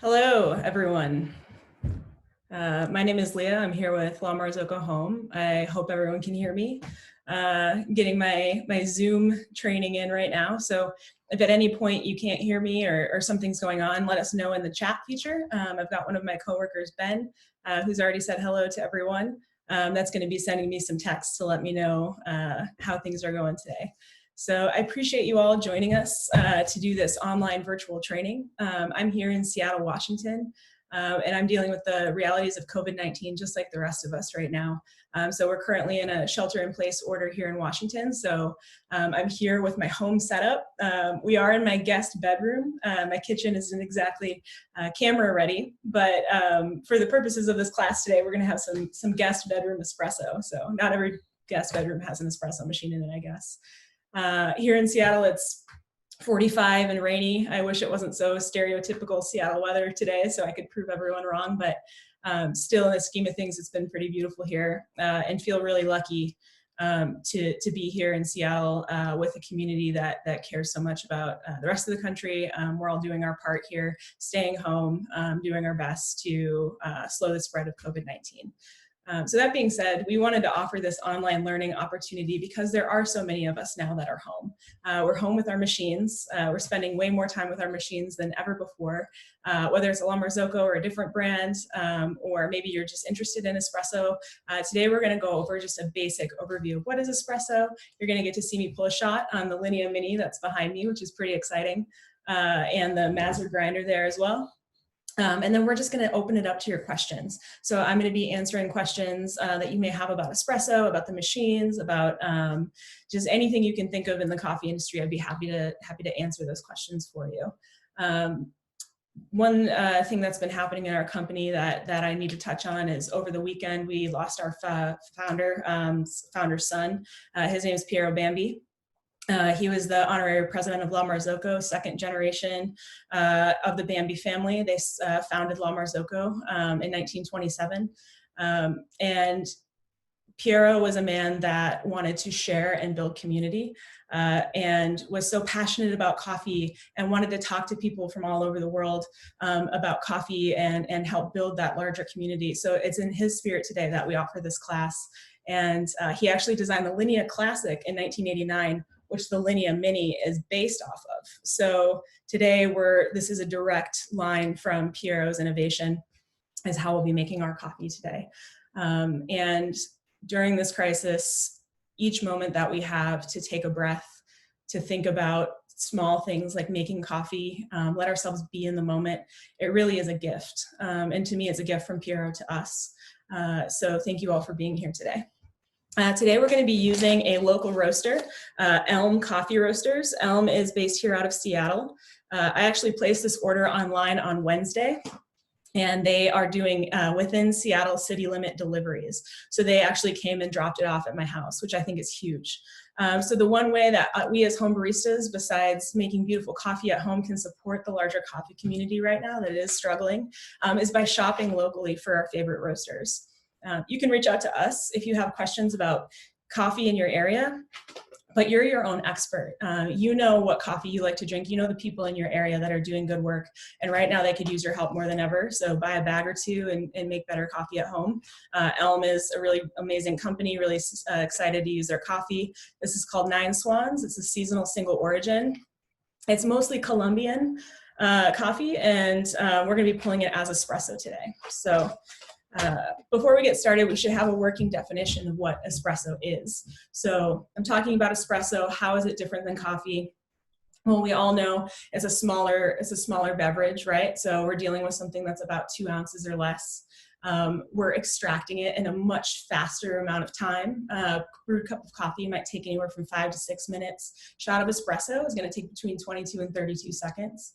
Hello, everyone. My name is Leah. I'm here with Marzocco Home. I hope everyone can hear me. Getting my Zoom training in right now. So if at any point you can't hear me or something's going on, let us know in the chat feature. I've got one of my coworkers, Ben, who's already said hello to everyone. That's going to be sending me some texts to let me know how things are going today. So I appreciate you all joining us to do this online virtual training. I'm here in Seattle, Washington, and I'm dealing with the realities of COVID-19 just like the rest of us right now. So we're currently in a shelter-in-place order here in Washington. So I'm here with my home setup. We are in my guest bedroom. My kitchen isn't exactly camera ready, but for the purposes of this class today, we're going to have some guest bedroom espresso. So not every guest bedroom has an espresso machine in it, I guess. Here in Seattle, it's 45 and rainy. I wish it wasn't so stereotypical Seattle weather today so I could prove everyone wrong, but still in the scheme of things, it's been pretty beautiful here and feel really lucky to be here in Seattle with a community that cares so much about the rest of the country. We're all doing our part here, staying home, doing our best to slow the spread of COVID-19. So that being said, we wanted to offer this online learning opportunity because there are so many of us now that are home. We're home with our machines. We're spending way more time with our machines than ever before, whether it's a La Marzocco or a different brand, or maybe you're just interested in espresso. Today we're going to go over just a basic overview of what is espresso. You're going to get to see me pull a shot on the Linea Mini that's behind me, which is pretty exciting, and the Mazer grinder there as well. And then we're just going to open it up to your questions. So I'm going to be answering questions that you may have about espresso, about the machines, about just anything you can think of in the coffee industry. I'd be happy to answer those questions for you. One thing that's been happening in our company that I need to touch on is over the weekend we lost our founder's son. His name is Piero Bambi. He was the honorary president of La Marzocco, second generation of the Bambi family. They founded La Marzocco in 1927. And Piero was a man that wanted to share and build community and was so passionate about coffee and wanted to talk to people from all over the world about coffee and help build that larger community. So it's in his spirit today that we offer this class. And he actually designed the Linea Classic in 1989, which the Linea Mini is based off of. So today this is a direct line from Piero's innovation is how we'll be making our coffee today. And during this crisis, each moment that we have to take a breath, to think about small things like making coffee, let ourselves be in the moment, it really is a gift. And to me, it's a gift from Piero to us. So thank you all for being here today. Today we're going to be using a local roaster, Elm Coffee Roasters. Elm is based here out of Seattle. I actually placed this order online on Wednesday, and they are doing within Seattle city limit deliveries. So they actually came and dropped it off at my house, which I think is huge. So the one way that we as home baristas, besides making beautiful coffee at home, can support the larger coffee community right now that is struggling, is by shopping locally for our favorite roasters. You can reach out to us if you have questions about coffee in your area, but you're your own expert. You know what coffee you like to drink. You know the people in your area that are doing good work. And right now they could use your help more than ever. So buy a bag or two and make better coffee at home. Elm is a really amazing company, really excited to use their coffee. This is called Nine Swans. It's a seasonal single origin. It's mostly Colombian coffee, and we're gonna be pulling it as espresso today. So before we get started, we should have a working definition of what espresso is. So I'm talking about espresso. How is it different than coffee? Well, we all know it's a smaller beverage, right? So we're dealing with something that's about 2 ounces or less. We're extracting it in a much faster amount of time. Brewed cup of coffee might take anywhere from 5 to 6 minutes. Shot of espresso is going to take between 22 and 32 seconds.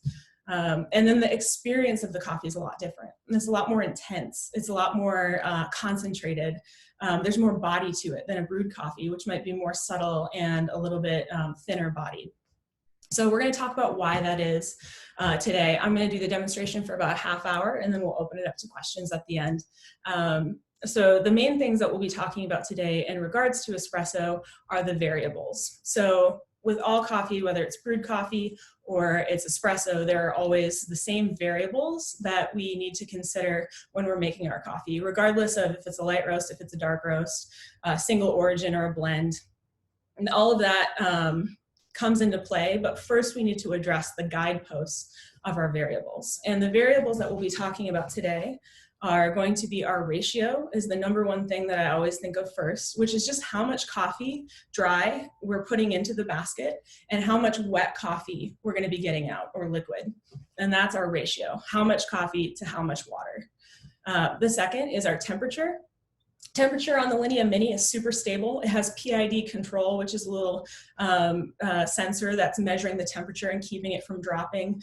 And then the experience of the coffee is a lot different. And it's a lot more intense. It's a lot more concentrated. There's more body to it than a brewed coffee, which might be more subtle and a little bit thinner bodied. So we're going to talk about why that is today. I'm going to do the demonstration for about a half hour, and then we'll open it up to questions at the end. So the main things that we'll be talking about today in regards to espresso are the variables. So with all coffee, whether it's brewed coffee or it's espresso, there are always the same variables that we need to consider when we're making our coffee, regardless of if it's a light roast, if it's a dark roast, a single origin or a blend. And all of that comes into play, but first we need to address the guideposts of our variables. And the variables that we'll be talking about today are going to be our ratio is the number one thing that I always think of first, which is just how much coffee dry we're putting into the basket and how much wet coffee we're going to be getting out, or liquid. And that's our ratio, how much coffee to how much water. The second is our temperature. Temperature on the Linea Mini is super stable. It has PID control, which is a little sensor that's measuring the temperature and keeping it from dropping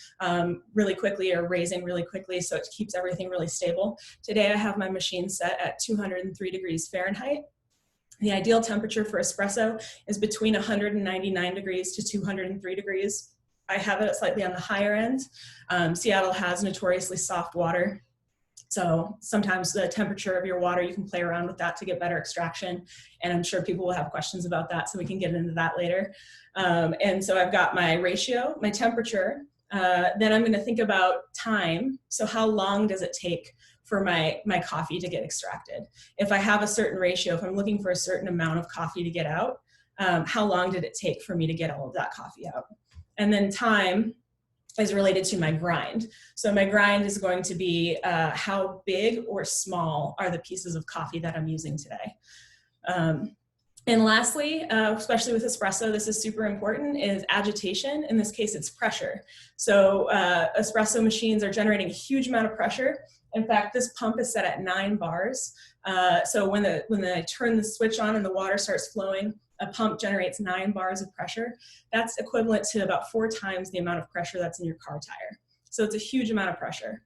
really quickly or raising really quickly, so it keeps everything really stable. Today I have my machine set at 203 degrees Fahrenheit. The ideal temperature for espresso is between 199 degrees to 203 degrees. I have it slightly on the higher end. Seattle has notoriously soft water. So sometimes the temperature of your water, you can play around with that to get better extraction. And I'm sure people will have questions about that, so we can get into that later. And so I've got my ratio, my temperature. Then I'm going to think about time. So how long does it take for my coffee to get extracted? If I have a certain ratio, if I'm looking for a certain amount of coffee to get out, how long did it take for me to get all of that coffee out? And then time is related to my grind. So my grind is going to be how big or small are the pieces of coffee that I'm using today. And lastly, especially with espresso, this is super important, is agitation. In this case, it's pressure. So espresso machines are generating a huge amount of pressure. In fact, this pump is set at 9 bars. So when I turn the switch on and the water starts flowing, a pump generates 9 bars of pressure. That's equivalent to about 4 times the amount of pressure that's in your car tire. So it's a huge amount of pressure.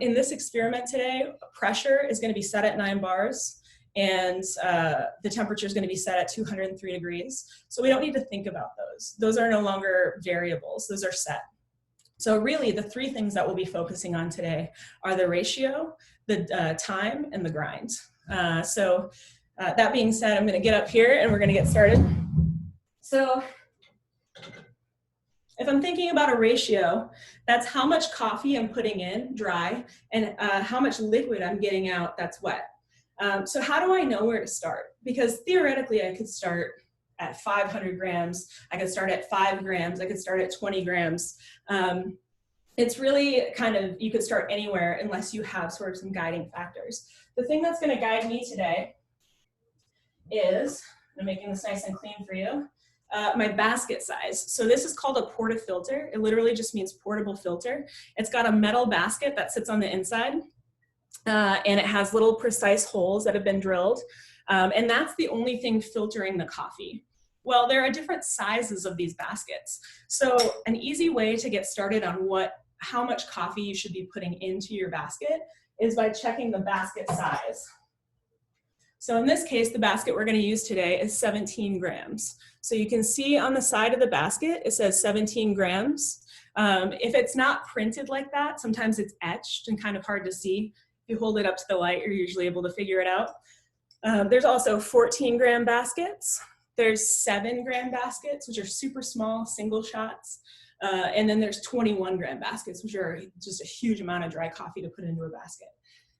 In this experiment today, pressure is going to be set at 9 bars, and the temperature is going to be set at 203 degrees. So we don't need to think about those. Those are no longer variables. Those are set. So really, the 3 things that we'll be focusing on today are the ratio, the time, and the grind. That being said, I'm going to get up here and we're going to get started. So if I'm thinking about a ratio, that's how much coffee I'm putting in dry and how much liquid I'm getting out that's wet. So how do I know where to start? Because theoretically, I could start at 500 grams. I could start at 5 grams. I could start at 20 grams. It's really kind of, you could start anywhere unless you have sort of some guiding factors. The thing that's going to guide me today is, I'm making this nice and clean for you, my basket size. So this is called a porta filter. It literally just means portable filter. It's got a metal basket that sits on the inside, and it has little precise holes that have been drilled. And that's the only thing filtering the coffee. Well, there are different sizes of these baskets. So an easy way to get started on how much coffee you should be putting into your basket is by checking the basket size. So in this case, the basket we're going to use today is 17 grams. So you can see on the side of the basket, it says 17 grams. If it's not printed like that, sometimes it's etched and kind of hard to see. If you hold it up to the light, you're usually able to figure it out. There's also 14 gram baskets. There's 7 gram baskets, which are super small, single shots. And then there's 21 gram baskets, which are just a huge amount of dry coffee to put into a basket.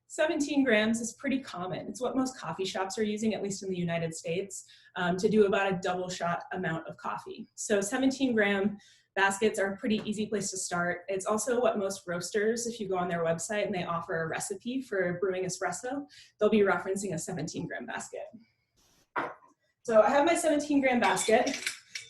17 grams is pretty common. It's what most coffee shops are using, at least in the United States, to do about a double shot amount of coffee. So 17 gram baskets are a pretty easy place to start. It's also what most roasters, if you go on their website and they offer a recipe for brewing espresso, they'll be referencing a 17 gram basket. So I have my 17 gram basket.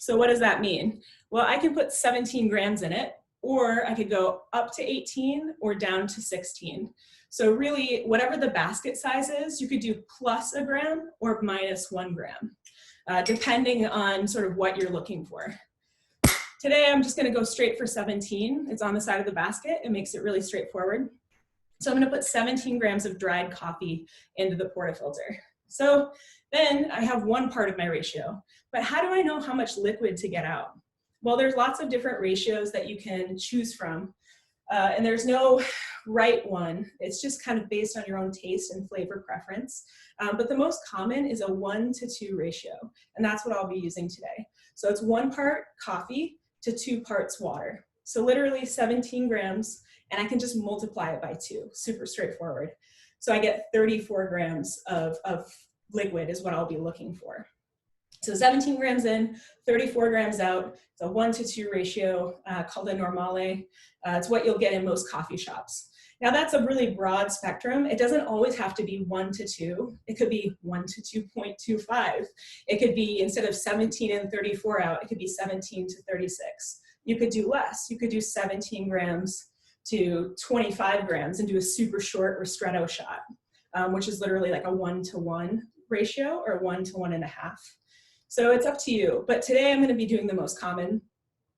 So what does that mean? Well, I can put 17 grams in it, or I could go up to 18 or down to 16. So really, whatever the basket size is, you could do plus a gram or minus 1 gram, depending on sort of what you're looking for. Today, I'm just going to go straight for 17. It's on the side of the basket. It makes it really straightforward. So I'm going to put 17 grams of dried coffee into the portafilter. So then I have one part of my ratio. But how do I know how much liquid to get out? Well, there's lots of different ratios that you can choose from. And there's no right one. It's just kind of based on your own taste and flavor preference. But the most common is a 1-to-2 ratio, and that's what I'll be using today. So it's 1 part coffee to 2 parts water. So literally 17 grams, and I can just multiply it by 2, super straightforward. So I get 34 grams of liquid is what I'll be looking for. So 17 grams in, 34 grams out. It's a 1-to-2 ratio called a normale. It's what you'll get in most coffee shops. Now that's a really broad spectrum. It doesn't always have to be 1-to-2. It could be 1-to-2.25. It could be, instead of 17 and 34 out, it could be 17 to 36. You could do less. You could do 17 grams to 25 grams and do a super short ristretto shot, which is literally like a 1-to-1 ratio or 1 to 1.5. So it's up to you. But today I'm going to be doing the most common.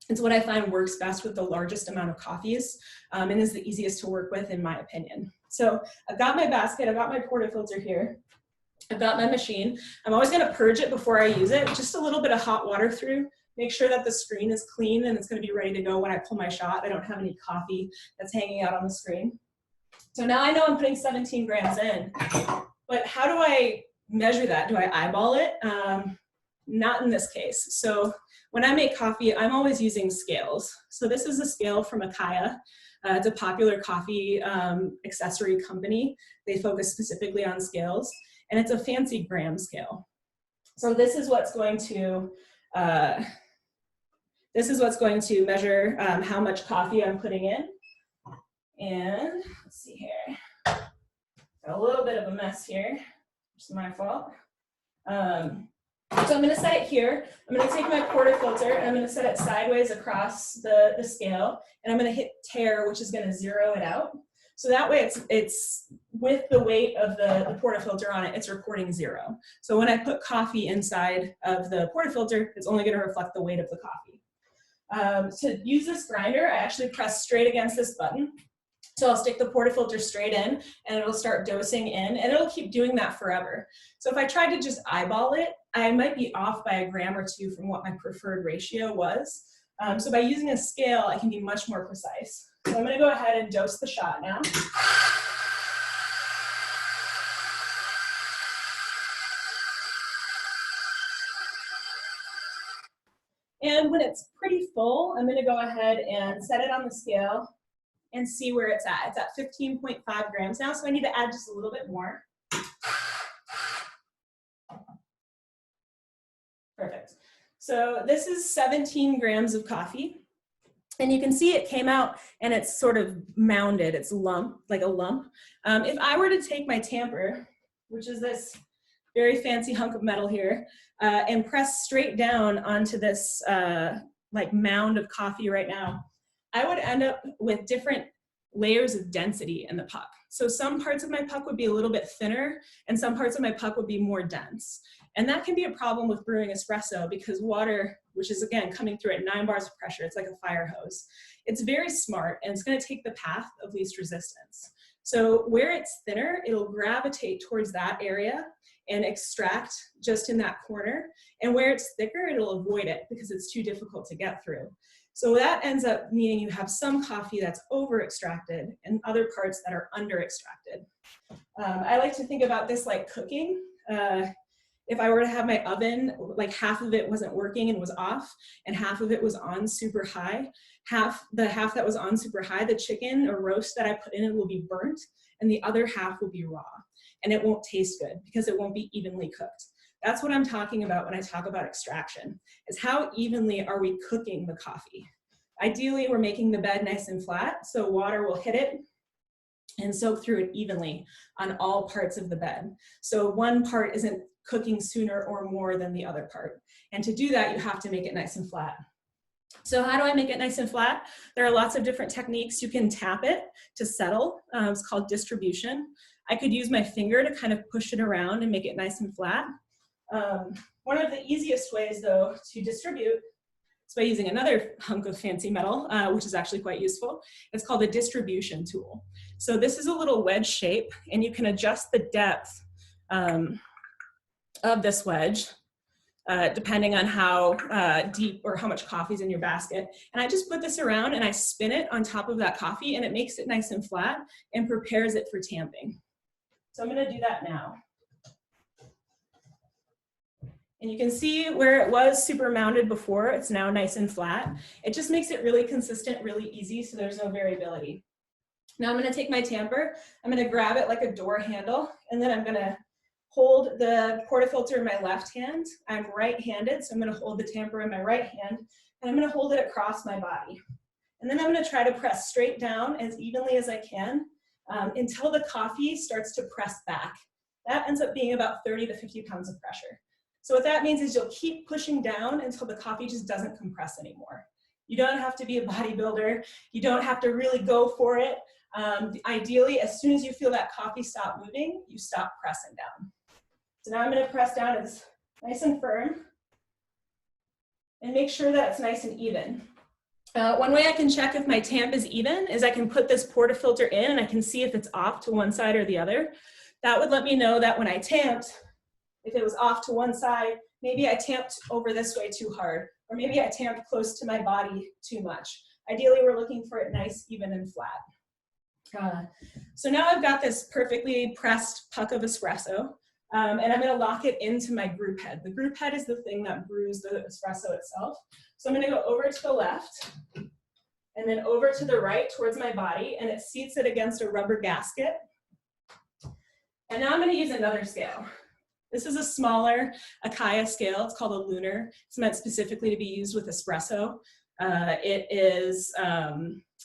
It's what I find works best with the largest amount of coffees, and is the easiest to work with in my opinion. So I've got my basket, I've got my portafilter here, I've got my machine. I'm always going to purge it before I use it, just a little bit of hot water through, make sure that the screen is clean and it's going to be ready to go when I pull my shot. I don't have any coffee that's hanging out on the screen. So now I know I'm putting 17 grams in, but how do I measure that? Do I eyeball it? Not in this case. So when I make coffee, I'm always using scales. So this is a scale from Akaya. It's a popular coffee accessory company. They focus specifically on scales, and it's a fancy gram scale. So this is what's going to measure how much coffee I'm putting in. And let's see here, got a little bit of a mess here. It's my fault. So I'm going to set it here. I'm going to take my portafilter and I'm going to set it sideways across the scale, and I'm going to hit tare, which is going to zero it out. So that way it's with the weight of the portafilter on it, it's recording 0. So when I put coffee inside of the portafilter, it's only going to reflect the weight of the coffee. To use this grinder, I actually press straight against this button. So I'll stick the portafilter straight in and it'll start dosing in, and it'll keep doing that forever. So if I tried to just eyeball it, I might be off by a gram or 2 from what my preferred ratio was. So by using a scale, I can be much more precise. So I'm going to go ahead and dose the shot now. And when it's pretty full, I'm going to go ahead and set it on the scale and see where it's at. It's at 15.5 grams now, so I need to add just a little bit more. Perfect. So this is 17 grams of coffee. And you can see it came out and it's sort of mounded. It's like a lump. If I were to take my tamper, which is this very fancy hunk of metal here, and press straight down onto this like mound of coffee right now, I would end up with different layers of density in the puck. So some parts of my puck would be a little bit thinner and some parts of my puck would be more dense. And that can be a problem with brewing espresso because water, which is again coming through at 9 bars of pressure, it's like a fire hose. It's very smart and it's going to take the path of least resistance. So where it's thinner, it'll gravitate towards that area and extract just in that corner. And where it's thicker, it'll avoid it because it's too difficult to get through. So that ends up meaning you have some coffee that's over extracted and other parts that are under extracted. I like to think about this like cooking. If I were to have my oven, like half of it wasn't working and was off, and half of it was on super high, the half that was on super high, the chicken or roast that I put in it will be burnt, and the other half will be raw. And it won't taste good because it won't be evenly cooked. That's what I'm talking about when I talk about extraction, is how evenly are we cooking the coffee? Ideally, we're making the bed nice and flat, so water will hit it and soak through it evenly on all parts of the bed. So one part isn't cooking sooner or more than the other part. And to do that, you have to make it nice and flat. So how do I make it nice and flat? There are lots of different techniques. You can tap it to settle. It's called distribution. I could use my finger to kind of push it around and make it nice and flat. One of the easiest ways, though, to distribute is by using another hunk of fancy metal, which is actually quite useful. It's called a distribution tool. So this is a little wedge shape, and you can adjust the depth of this wedge depending on how deep or how much coffee's in your basket. And I just put this around and I spin it on top of that coffee, and it makes it nice and flat and prepares it for tamping. So I'm gonna do that now. And you can see where it was super mounded before, it's now nice and flat. It just makes it really consistent, really easy, so there's no variability. Now I'm gonna take my tamper, I'm gonna grab it like a door handle, and then I'm gonna hold the portafilter in my left hand. I'm right-handed, so I'm gonna hold the tamper in my right hand, and I'm gonna hold it across my body. And then I'm gonna try to press straight down as evenly as I can until the coffee starts to press back. That ends up being about 30 to 50 pounds of pressure. So what that means is you'll keep pushing down until the coffee just doesn't compress anymore. You don't have to be a bodybuilder. You don't have to really go for it. Ideally, as soon as you feel that coffee stop moving, you stop pressing down. So now I'm gonna press down as nice and firm and make sure that it's nice and even. One way I can check if my tamp is even is I can put this portafilter in and I can see if it's off to one side or the other. That would let me know that when I tamped, if it was off to one side, maybe I tamped over this way too hard, or maybe I tamped close to my body too much. Ideally, we're looking for it nice, even, and flat. So now I've got this perfectly pressed puck of espresso, and I'm gonna lock it into my group head. The group head is the thing that brews the espresso itself. So I'm gonna go over to the left, and then over to the right towards my body, and it seats it against a rubber gasket. And now I'm gonna use another scale. This is a smaller Akaya scale. It's called a lunar. It's meant specifically to be used with espresso. It is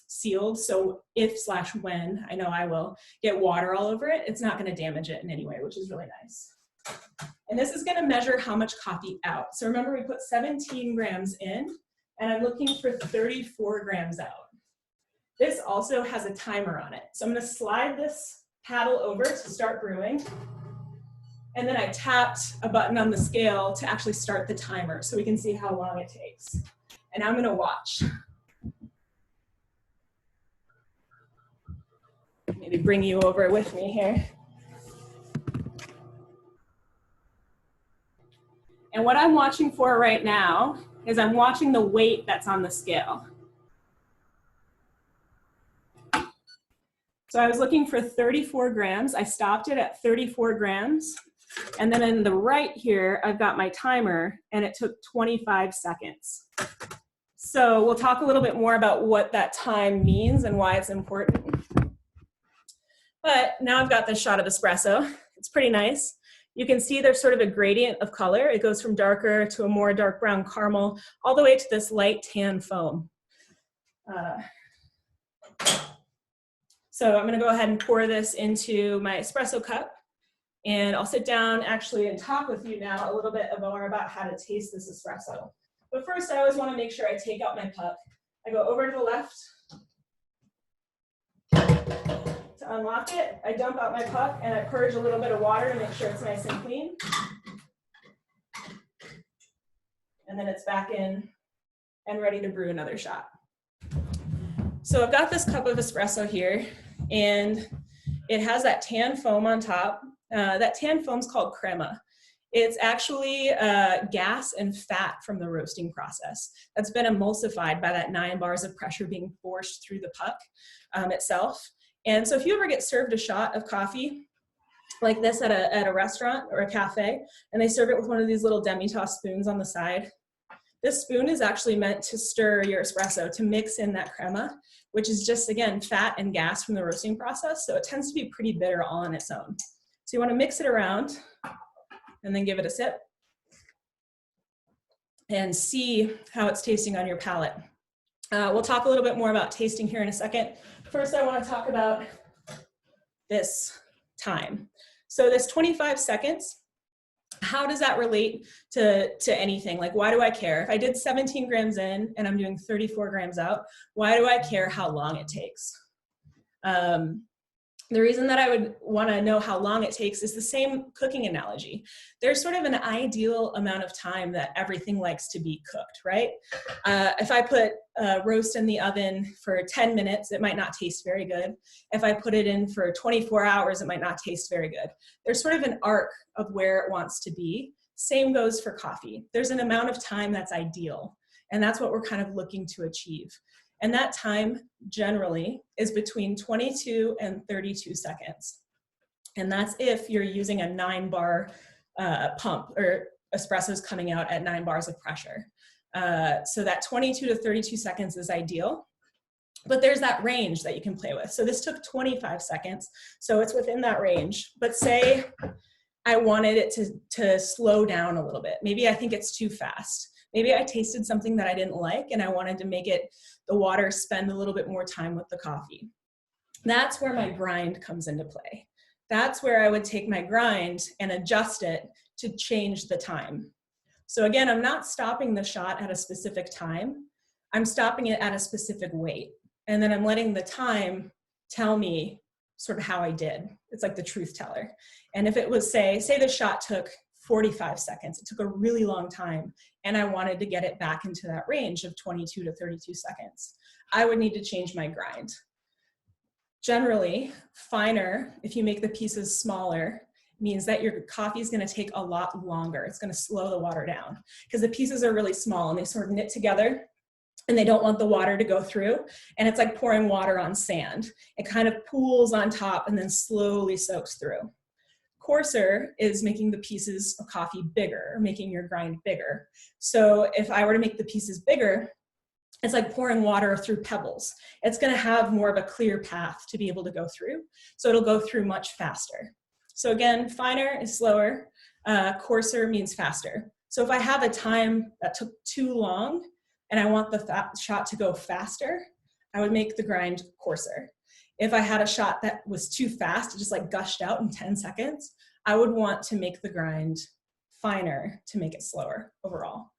sealed, so if/when, I know I will, get water all over it, it's not gonna damage it in any way, which is really nice. And this is gonna measure how much coffee out. So remember, we put 17 grams in, and I'm looking for 34 grams out. This also has a timer on it. So I'm gonna slide this paddle over to start brewing. And then I tapped a button on the scale to actually start the timer so we can see how long it takes. And I'm gonna watch. Maybe bring you over with me here. And what I'm watching for right now is I'm watching the weight that's on the scale. So I was looking for 34 grams. I stopped it at 34 grams. And then in the right here, I've got my timer, and it took 25 seconds. So we'll talk a little bit more about what that time means and why it's important. But now I've got this shot of espresso. It's pretty nice. You can see there's sort of a gradient of color. It goes from darker to a more dark brown caramel, all the way to this light tan foam. So I'm gonna go ahead and pour this into my espresso cup. And I'll sit down actually and talk with you now a little bit more about how to taste this espresso. But first, I always want to make sure I take out my puck. I go over to the left to unlock it. I dump out my puck and I purge a little bit of water to make sure it's nice and clean. And then it's back in and ready to brew another shot. So I've got this cup of espresso here, and it has that tan foam on top. That tan foam's called crema. It's actually gas and fat from the roasting process that's been emulsified by that 9 bars of pressure being forced through the puck itself. And so if you ever get served a shot of coffee like this at a restaurant or a cafe, and they serve it with one of these little demi-tasse spoons on the side, this spoon is actually meant to stir your espresso, to mix in that crema, which is just, again, fat and gas from the roasting process. So it tends to be pretty bitter all on its own. So you want to mix it around and then give it a sip and see how it's tasting on your palate. We'll talk a little bit more about tasting here in a second. First, I want to talk about this time. So this 25 seconds, how does that relate to anything? Like, why do I care? If I did 17 grams in and I'm doing 34 grams out, why do I care how long it takes? The reason that I would want to know how long it takes is the same cooking analogy. There's sort of an ideal amount of time that everything likes to be cooked, right? If I put roast in the oven for 10 minutes, it might not taste very good. If I put it in for 24 hours, it might not taste very good. There's sort of an arc of where it wants to be. Same goes for coffee. There's an amount of time that's ideal, and that's what we're kind of looking to achieve. And that time generally is between 22 and 32 seconds. And that's if you're using a 9-bar pump, or espresso's coming out at 9 bars of pressure. So that 22 to 32 seconds is ideal. But there's that range that you can play with. So this took 25 seconds, so it's within that range. But say I wanted it to slow down a little bit. Maybe I think it's too fast. Maybe I tasted something that I didn't like and I wanted to make the water spend a little bit more time with the coffee. That's where my grind comes into play. That's where I would take my grind and adjust it to change the time. So again, I'm not stopping the shot at a specific time. I'm stopping it at a specific weight. And then I'm letting the time tell me sort of how I did. It's like the truth teller. And if it was, say the shot took 45 seconds, it took a really long time, and I wanted to get it back into that range of 22 to 32 seconds, I would need to change my grind. Generally, finer, if you make the pieces smaller, means that your coffee is going to take a lot longer. It's going to slow the water down because the pieces are really small and they sort of knit together, and they don't want the water to go through. And it's like pouring water on sand. It kind of pools on top and then slowly soaks through. Coarser is making the pieces of coffee bigger, making your grind bigger. So if I were to make the pieces bigger, it's like pouring water through pebbles. It's going to have more of a clear path to be able to go through. So it'll go through much faster. So again, finer is slower, coarser means faster. So if I have a time that took too long and I want the shot to go faster, I would make the grind coarser. If I had a shot that was too fast, it just like gushed out in 10 seconds, I would want to make the grind finer to make it slower overall.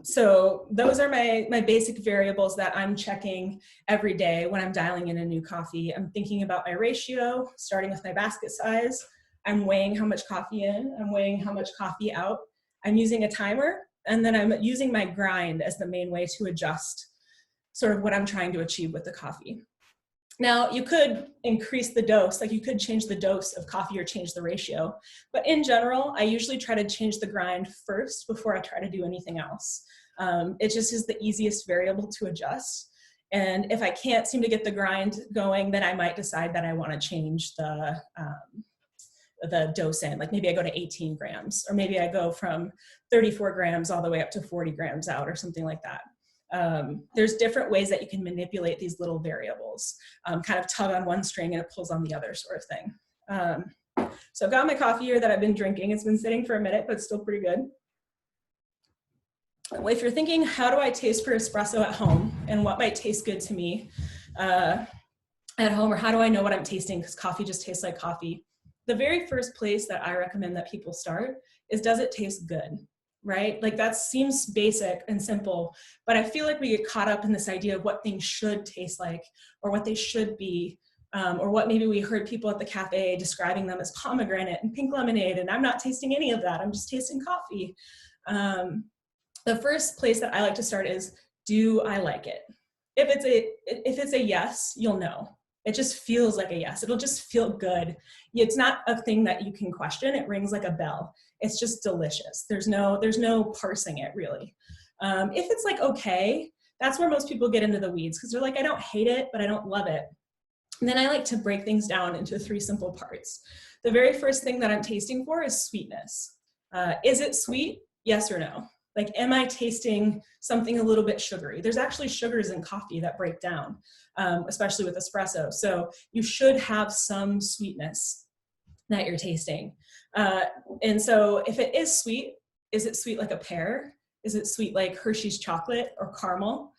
So those are my basic variables that I'm checking every day when I'm dialing in a new coffee. I'm thinking about my ratio, starting with my basket size. I'm weighing how much coffee in, I'm weighing how much coffee out. I'm using a timer, and then I'm using my grind as the main way to adjust sort of what I'm trying to achieve with the coffee. Now, you could increase the dose, like you could change the dose of coffee or change the ratio. But in general, I usually try to change the grind first before I try to do anything else. It just is the easiest variable to adjust. And if I can't seem to get the grind going, then I might decide that I want to change the dose in. Like maybe I go to 18 grams, or maybe I go from 34 grams all the way up to 40 grams out, or something like that. There's different ways that you can manipulate these little variables, kind of tug on one string and it pulls on the other sort of thing. So I've got my coffee here that I've been drinking. It's been sitting for a minute, but it's still pretty good. If you're thinking, how do I taste for espresso at home and what might taste good to me at home, or how do I know what I'm tasting because coffee just tastes like coffee? The very first place that I recommend that people start is, does it taste good? Right? Like that seems basic and simple, but I feel like we get caught up in this idea of what things should taste like or what they should be, or what maybe we heard people at the cafe describing them as pomegranate and pink lemonade, and I'm not tasting any of that. I'm just tasting coffee. The first place that I like to start is, do I like it? If it's a yes, you'll know. It just feels like a yes. It'll just feel good. It's not a thing that you can question. It rings like a bell. It's just delicious. There's no parsing it really. If it's like okay, that's where most people get into the weeds because they're like, I don't hate it, but I don't love it. And then I like to break things down into 3 simple parts. The very first thing that I'm tasting for is sweetness. Is it sweet? Yes or no? Like, am I tasting something a little bit sugary? There's actually sugars in coffee that break down, especially with espresso. So you should have some sweetness that you're tasting. And so if it is sweet, is it sweet like a pear? Is it sweet like Hershey's chocolate or caramel?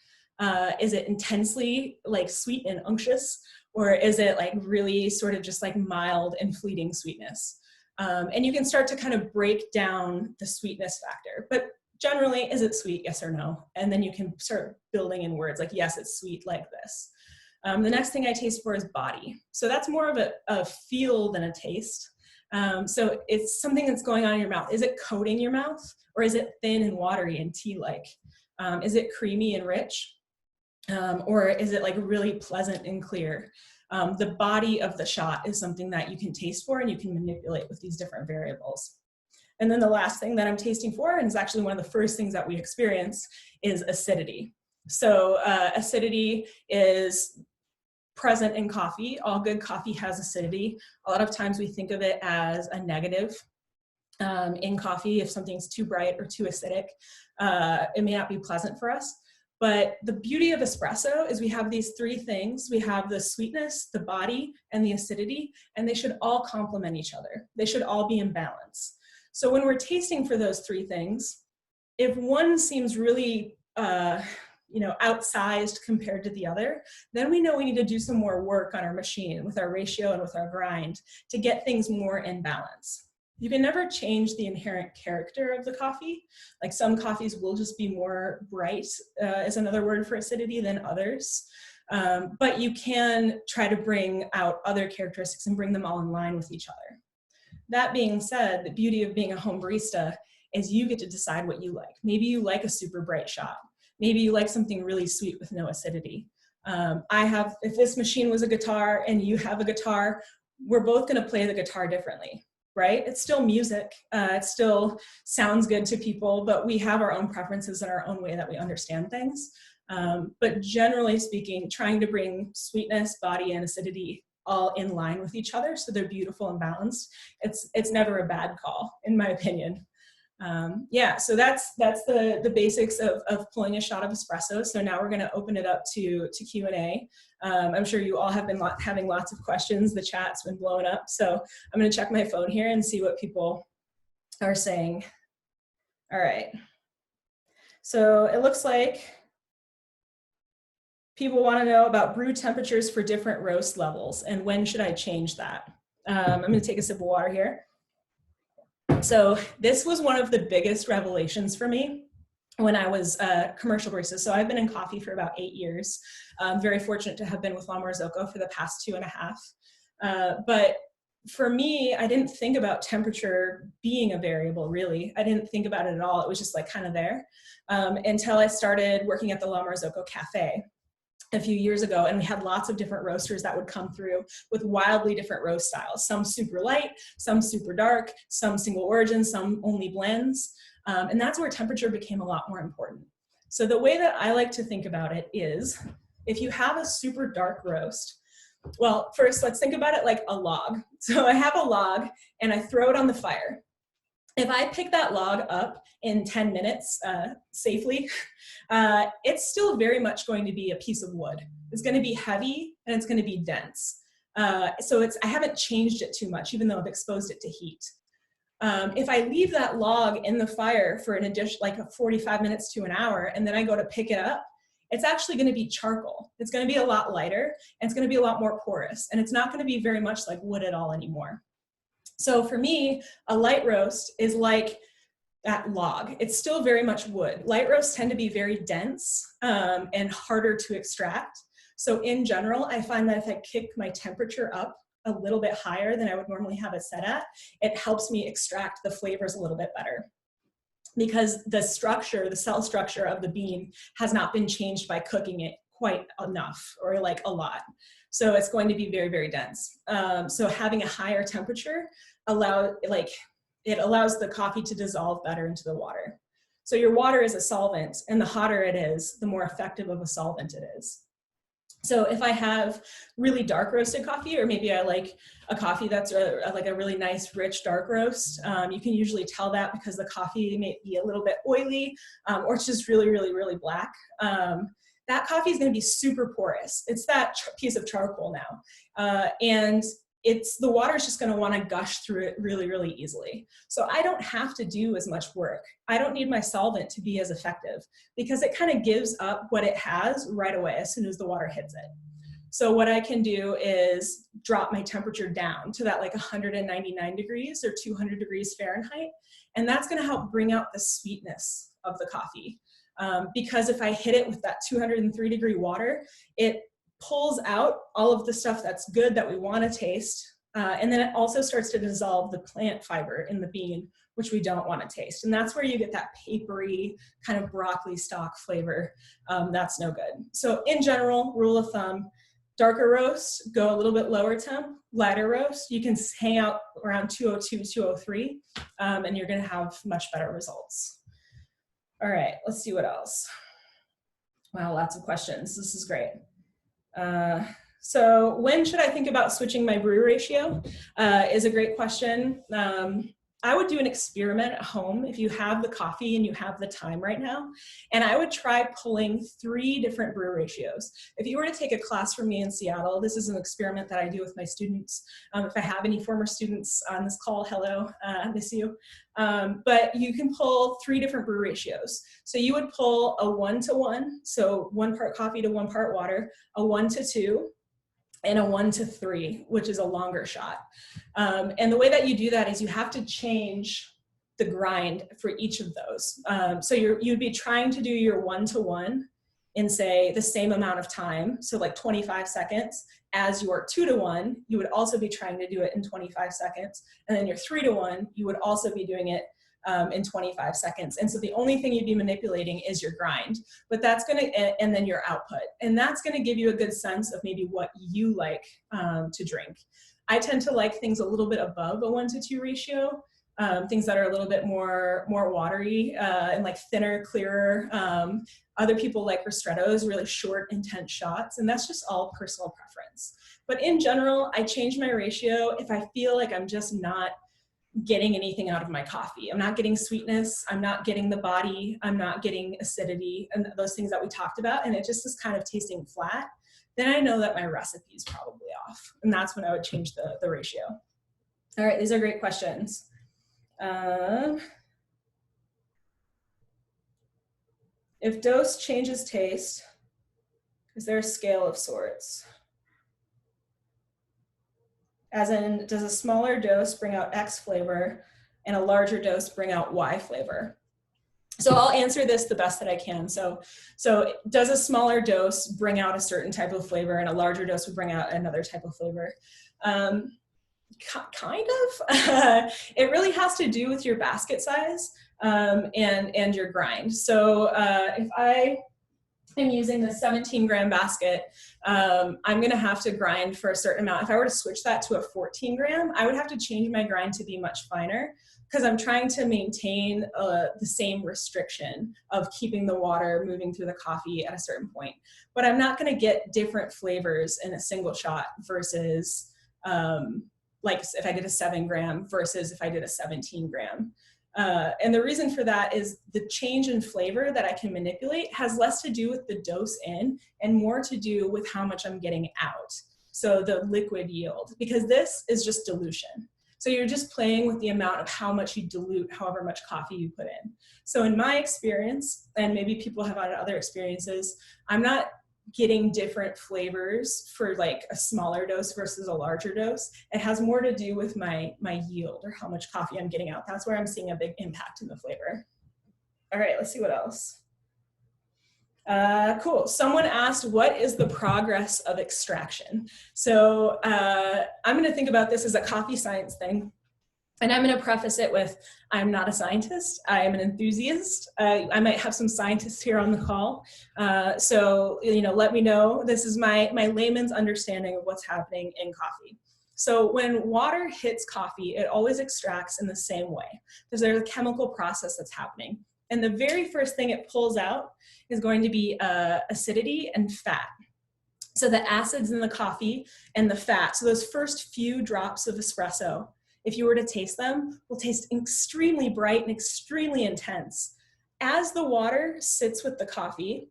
Is it intensely like sweet and unctuous? Or is it like really sort of just like mild and fleeting sweetness? And you can start to kind of break down the sweetness factor. But generally, is it sweet? Yes or no? And then you can start building in words like, yes, it's sweet like this. The next thing I taste for is body. So that's more of a feel than a taste. So it's something that's going on in your mouth. Is it coating your mouth? Or is it thin and watery and tea-like? Is it creamy and rich? Or is it like really pleasant and clear? The body of the shot is something that you can taste for and you can manipulate with these different variables. And then the last thing that I'm tasting for, and is actually one of the first things that we experience, is acidity. So acidity is present in coffee. All good coffee has acidity. A lot of times we think of it as a negative in coffee. If something's too bright or too acidic, it may not be pleasant for us. But the beauty of espresso is we have these three things. We have the sweetness, the body, and the acidity, and they should all complement each other. They should all be in balance. So when we're tasting for those three things, if one seems really outsized compared to the other, then we know we need to do some more work on our machine with our ratio and with our grind to get things more in balance. You can never change the inherent character of the coffee. Like some coffees will just be more bright, is another word for acidity, than others. But you can try to bring out other characteristics and bring them all in line with each other. That being said, the beauty of being a home barista is you get to decide what you like. Maybe you like a super bright shot. Maybe you like something really sweet with no acidity. If this machine was a guitar and you have a guitar, we're both gonna play the guitar differently, right? It's still music, it still sounds good to people, but we have our own preferences and our own way that we understand things. But generally speaking, trying to bring sweetness, body, and acidity all in line with each other so they're beautiful and balanced, it's never a bad call, in my opinion. So that's the basics of pulling a shot of espresso. So now we're going to open it up to Q&A. I'm sure you all have been having lots of questions. The chat's been blowing up. So I'm going to check my phone here and see what people are saying. All right. So it looks like people want to know about brew temperatures for different roast levels and when should I change that. I'm going to take a sip of water here. So this was one of the biggest revelations for me when I was a commercial barista. So I've been in coffee for about 8 years. I'm very fortunate to have been with La Marzocco for the past 2.5. But for me, I didn't think about temperature being a variable, really. I didn't think about it at all. It was just like kind of there until I started working at the La Marzocco Cafe a few years ago, and we had lots of different roasters that would come through with wildly different roast styles, some super light, some super dark, some single origin, some only blends. And that's where temperature became a lot more important. So the way that I like to think about it is, if you have a super dark roast, well, first let's think about it like a log. So I have a log and I throw it on the fire. If I pick that log up in 10 minutes safely, it's still very much going to be a piece of wood. It's going to be heavy and it's going to be dense. So I haven't changed it too much, even though I've exposed it to heat. If I leave that log in the fire for an addition, like 45 minutes to an hour, and then I go to pick it up, it's actually going to be charcoal. It's going to be a lot lighter and it's going to be a lot more porous, and it's not going to be very much like wood at all anymore. So for me, a light roast is like that log. It's still very much wood. Light roasts tend to be very dense and harder to extract. So in general, I find that if I kick my temperature up a little bit higher than I would normally have it set at, it helps me extract the flavors a little bit better, because the structure, the cell structure of the bean has not been changed by cooking it quite enough, or like a lot. So it's going to be very, very dense. So having a higher temperature allows the coffee to dissolve better into the water. So your water is a solvent, and the hotter it is, the more effective of a solvent it is. So if I have really dark roasted coffee, or maybe I like a coffee that's like a really nice, rich, dark roast, you can usually tell that because the coffee may be a little bit oily, or it's just really, really, really black. That coffee is going to be super porous. It's that piece of charcoal now. And the water is just going to want to gush through it really, really easily. So I don't have to do as much work. I don't need my solvent to be as effective, because it kind of gives up what it has right away as soon as the water hits it. So what I can do is drop my temperature down to that like 199 degrees or 200 degrees Fahrenheit. And that's going to help bring out the sweetness of the coffee. Because if I hit it with that 203 degree water, it pulls out all of the stuff that's good that we want to taste. And then it also starts to dissolve the plant fiber in the bean, which we don't want to taste. And that's where you get that papery kind of broccoli stalk flavor. That's no good. So in general, rule of thumb, Darker roast, go a little bit lower temp. Lighter roast, you can hang out around 202, 203, and you're gonna have much better results. All right, let's see what else. Wow, lots of questions. This is great. So when should I think about switching my brew ratio is a great question. I would do an experiment at home if you have the coffee and you have the time right now. And I would try pulling 3 different brew ratios. If you were to take a class from me in Seattle, this is an experiment that I do with my students. If I have any former students on this call, hello, miss you. But you can pull 3 different brew ratios. So you would pull a 1-to-1, so 1 part coffee to 1 part water, a 1-to-2, and a 1-to-3, which is a longer shot. And the way that you do that is you have to change the grind for each of those. So you'd be trying to do your 1-to-1 in, say, the same amount of time, so like 25 seconds, as your 2-to-1, you would also be trying to do it in 25 seconds. And then your 3-to-1, you would also be doing it in 25 seconds. And so the only thing you'd be manipulating is your grind, but that's gonna, and then your output. And that's gonna give you a good sense of maybe what you like to drink. I tend to like things a little bit above a 1-to-2 ratio, things that are a little bit more watery and like thinner, clearer. Other people like ristrettos, really short, intense shots, and that's just all personal preference. But in general, I change my ratio if I feel like I'm just not getting anything out of my coffee. I'm not getting sweetness, I'm not getting the body, I'm not getting acidity, and those things that we talked about, and it just is kind of tasting flat, then I know that my recipe is probably off. And that's when I would change the ratio. All right, these are great questions. If dose changes taste, is there a scale of sorts? As in, does a smaller dose bring out X flavor and a larger dose bring out Y flavor? So I'll answer this the best that I can. So does a smaller dose bring out a certain type of flavor and a larger dose would bring out another type of flavor? Kind of. It really has to do with your basket size and your grind. So if I am using the 17-gram basket, I'm gonna have to grind for a certain amount. If I were to switch that to a 14-gram, I would have to change my grind to be much finer because I'm trying to maintain the same restriction of keeping the water moving through the coffee at a certain point. But I'm not gonna get different flavors in a single shot versus like if I did a 7-gram versus if I did a 17-gram. And the reason for that is the change in flavor that I can manipulate has less to do with the dose in and more to do with how much I'm getting out. So the liquid yield, because this is just dilution. So you're just playing with the amount of how much you dilute however much coffee you put in. So in my experience, and maybe people have had other experiences, I'm not getting different flavors for like a smaller dose versus a larger dose. It has more to do with my yield or how much coffee I'm getting out. That's where I'm seeing a big impact in the flavor. All right, let's see what else. Cool. Someone asked, what is the progress of extraction? So I'm going to think about this as a coffee science thing. And I'm going to preface it with, I'm not a scientist, I am an enthusiast. I might have some scientists here on the call. So, let me know. This is my layman's understanding of what's happening in coffee. So when water hits coffee, it always extracts in the same way. Because there's a chemical process that's happening. And the very first thing it pulls out is going to be acidity and fat. So the acids in the coffee and the fat, so those first few drops of espresso, if you were to taste them, will taste extremely bright and extremely intense. As the water sits with the coffee,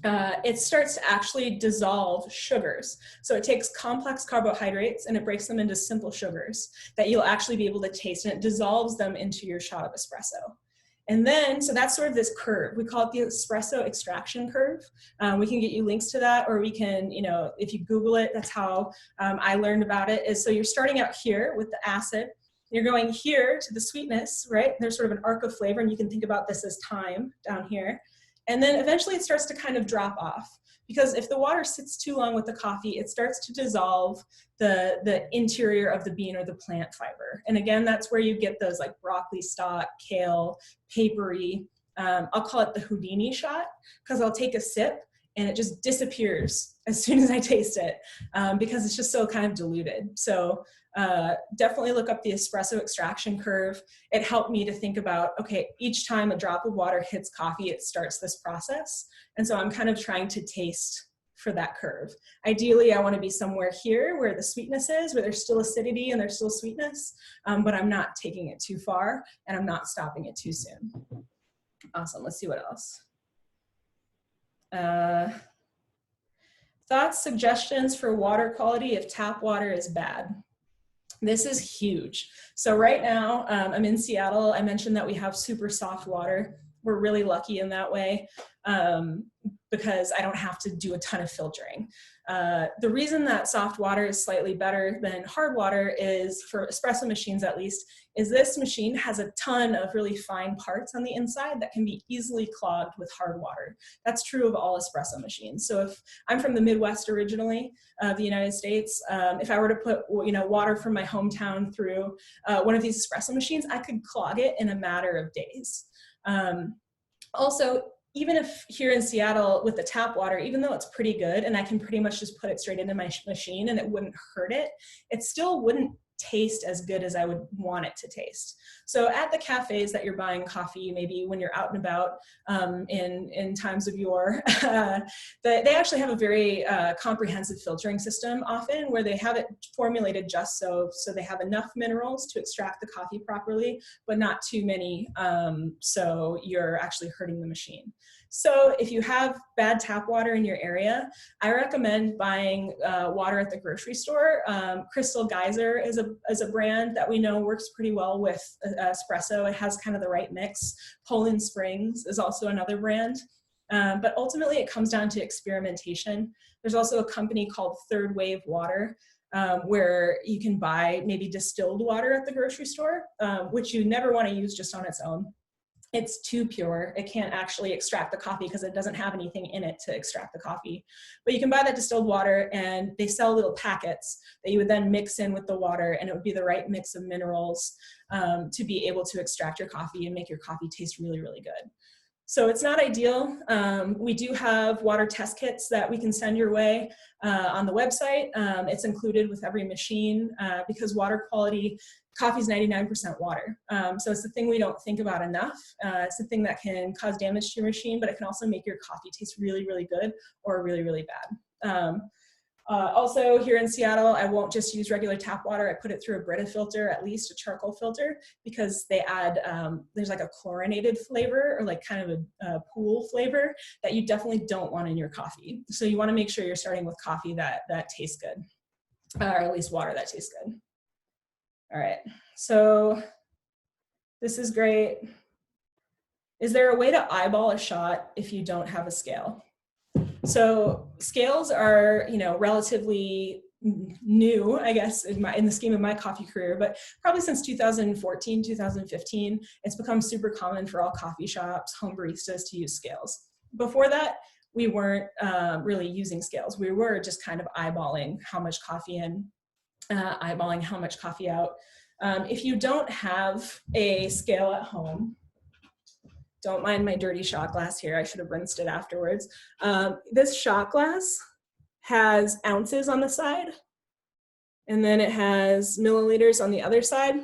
it starts to actually dissolve sugars. So it takes complex carbohydrates and it breaks them into simple sugars that you'll actually be able to taste, and it dissolves them into your shot of espresso. And then, so that's sort of this curve. We call it the espresso extraction curve. We can get you links to that, or we can, if you Google it, that's how I learned about it, is so you're starting out here with the acid, you're going here to the sweetness, right? There's sort of an arc of flavor, and you can think about this as time down here. And then eventually it starts to kind of drop off, because if the water sits too long with the coffee, it starts to dissolve the interior of the bean or the plant fiber. And again, that's where you get those like broccoli stalk, kale, papery. I'll call it the Houdini shot, because I'll take a sip and it just disappears as soon as I taste it, because it's just so kind of diluted. So definitely look up the espresso extraction curve. It helped me to think about, okay, each time a drop of water hits coffee, it starts this process. And so I'm kind of trying to taste for that curve. Ideally, I want to be somewhere here where the sweetness is, where there's still acidity and there's still sweetness, but I'm not taking it too far and I'm not stopping it too soon. Awesome, let's see what else. Thoughts, suggestions for water quality if tap water is bad? This is huge. So right now, I'm in Seattle. I mentioned that we have super soft water. We're really lucky in that way, because I don't have to do a ton of filtering. The reason that soft water is slightly better than hard water is, for espresso machines at least, is this machine has a ton of really fine parts on the inside that can be easily clogged with hard water. That's true of all espresso machines. So if I'm from the Midwest originally of the United States, if I were to put water from my hometown through one of these espresso machines, I could clog it in a matter of days. Also, even if here in Seattle with the tap water, even though it's pretty good and I can pretty much just put it straight into my machine and it wouldn't hurt it, it still wouldn't taste as good as I would want it to taste. So at the cafes that you're buying coffee, maybe when you're out and about in times of yore, they actually have a very comprehensive filtering system often, where they have it formulated just so they have enough minerals to extract the coffee properly, but not too many, so you're actually hurting the machine. So if you have bad tap water in your area, I recommend buying water at the grocery store. Crystal Geyser is a brand that we know works pretty well with espresso. It has kind of the right mix. Poland Springs is also another brand. But ultimately it comes down to experimentation. There's also a company called Third Wave Water, where you can buy maybe distilled water at the grocery store, which you never want to use just on its own. It's too pure. It can't actually extract the coffee because it doesn't have anything in it to extract the coffee. But you can buy that distilled water, and they sell little packets that you would then mix in with the water, and it would be the right mix of minerals to be able to extract your coffee and make your coffee taste really, really good. So it's not ideal. We do have water test kits that we can send your way on the website. It's included with every machine because water quality, coffee is 99% water. So it's the thing we don't think about enough. It's the thing that can cause damage to your machine, but it can also make your coffee taste really, really good or really, really bad. Also here in Seattle, I won't just use regular tap water. I put it through a Brita filter, at least a charcoal filter, because they add, there's like a chlorinated flavor or like kind of a pool flavor that you definitely don't want in your coffee. So you want to make sure you're starting with coffee that tastes good, or at least water that tastes good. All right, so this is great. Is there a way to eyeball a shot if you don't have a scale? So scales are, relatively new, I guess, in the scheme of my coffee career, but probably since 2014, 2015, it's become super common for all coffee shops, home baristas to use scales. Before that, we weren't really using scales. We were just kind of eyeballing how much coffee in, eyeballing how much coffee out. If you don't have a scale at home, don't mind my dirty shot glass here. I should have rinsed it afterwards. This shot glass has ounces on the side, and then it has milliliters on the other side.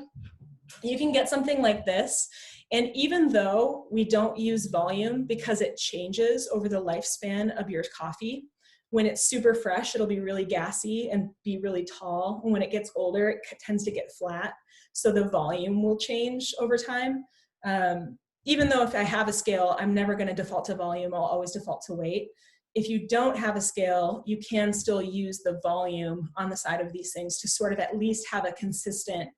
You can get something like this, and even though we don't use volume because it changes over the lifespan of your coffee, when it's super fresh, it'll be really gassy and be really tall. And when it gets older, it tends to get flat. So the volume will change over time. Even though if I have a scale, I'm never going to default to volume. I'll always default to weight. If you don't have a scale, you can still use the volume on the side of these things to sort of at least have a consistent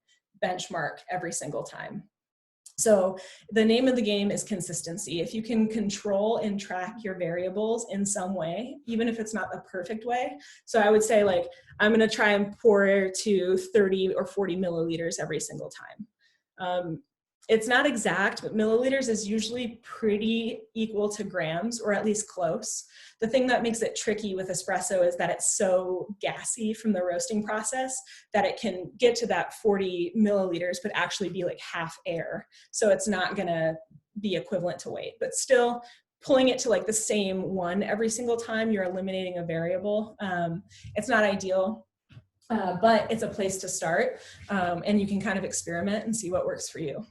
benchmark every single time. So the name of the game is consistency. If you can control and track your variables in some way, even if it's not the perfect way. So I would say, like, I'm going to try and pour to 30 or 40 milliliters every single time. It's not exact, but milliliters is usually pretty equal to grams, or at least close. The thing that makes it tricky with espresso is that it's so gassy from the roasting process that it can get to that 40 milliliters, but actually be like half air. So it's not gonna be equivalent to weight, but still pulling it to like the same one every single time, you're eliminating a variable. It's not ideal, but it's a place to start, and you can kind of experiment and see what works for you.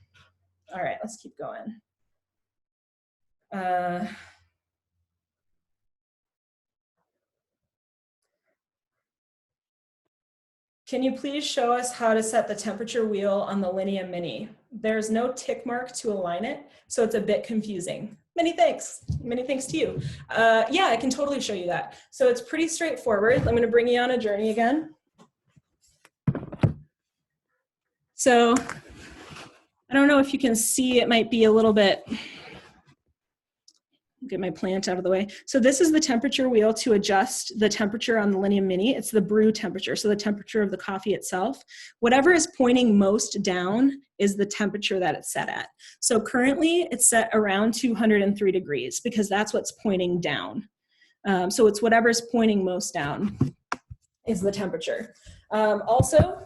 All right, let's keep going. Can you please show us how to set the temperature wheel on the Linea Mini? There's no tick mark to align it, so it's a bit confusing. Many thanks. Many thanks to you. Yeah, I can totally show you that. So it's pretty straightforward. I'm going to bring you on a journey again. So I don't know if you can see, it might be a little bit, get my plant out of the way. So this is the temperature wheel to adjust the temperature on the Linea Mini. It's the brew temperature, so the temperature of the coffee itself. Whatever is pointing most down is the temperature that it's set at. So currently it's set around 203 degrees because that's what's pointing down. So it's whatever's pointing most down is the temperature. Also,